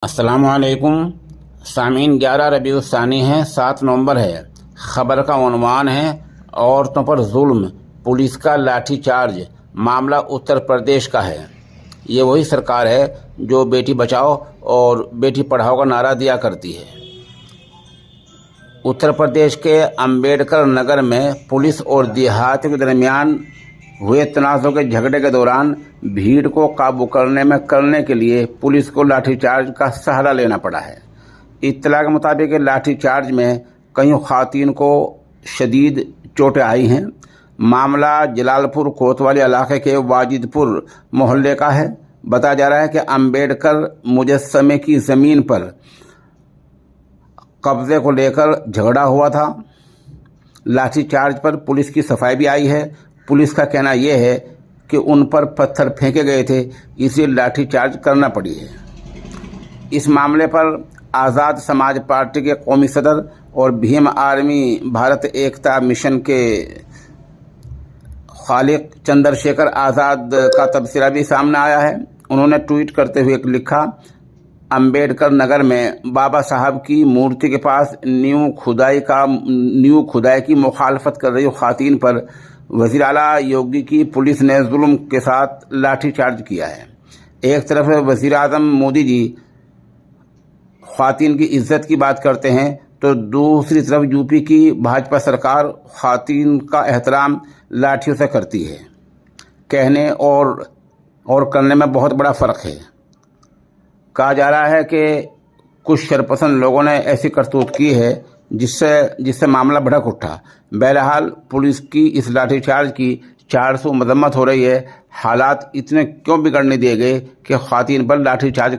अस्सलाम वालेकुम सामीन। 11 रबीउल उस्सानी है, 7 नवंबर है। खबर का उन्वान है औरतों पर जुल्म, पुलिस का लाठीचार्ज। मामला उत्तर प्रदेश का है। ये वही सरकार है जो बेटी बचाओ और बेटी पढ़ाओ का नारा दिया करती है। उत्तर प्रदेश के अंबेडकर नगर में पुलिस और देहातियों के दरमियान हुए तनाज़ों के झगड़े के दौरान भीड़ को काबू करने के लिए पुलिस को लाठीचार्ज का सहारा लेना पड़ा है। इत्तला के मुताबिक लाठीचार्ज में कई ख़वातीन को शदीद चोटें आई हैं। मामला जलालपुर कोतवाली इलाके के वाजिदपुर मोहल्ले का है। बताया जा रहा है कि अंबेडकर मुजस्समे की ज़मीन पर कब्ज़े को लेकर झगड़ा हुआ था। लाठीचार्ज पर पुलिस की सफाई भी आई है। पुलिस का कहना यह है कि उन पर पत्थर फेंके गए थे, इसलिए लाठीचार्ज करना पड़ी है। इस मामले पर आज़ाद समाज पार्टी के कौमी सदर और भीम आर्मी भारत एकता मिशन के खालिक चंद्रशेखर आज़ाद का तबसरा भी सामने आया है। उन्होंने ट्वीट करते हुए लिखा, अंबेडकर नगर में बाबा साहब की मूर्ति के पास न्यू खुदाई की मुखालफत कर रही ख़वातीन पर वज़ीर आला योगी की पुलिस ने जुल्म के साथ लाठीचार्ज किया है। एक तरफ वज़ीर आज़म मोदी जी ख़वातीन की इज्जत की बात करते हैं, तो दूसरी तरफ यूपी की भाजपा सरकार ख़वातीन का एहतराम लाठियों से करती है। कहने और करने में बहुत बड़ा फ़र्क है। कहा जा रहा है कि कुछ शरपसंद लोगों ने ऐसी करतूत की है जिससे मामला भड़क उठा। बहरहाल पुलिस की इस लाठीचार्ज की 400 मजम्मत हो रही है। हालात इतने क्यों बिगड़ने दिए गए कि ख़वातीन पर लाठीचार्ज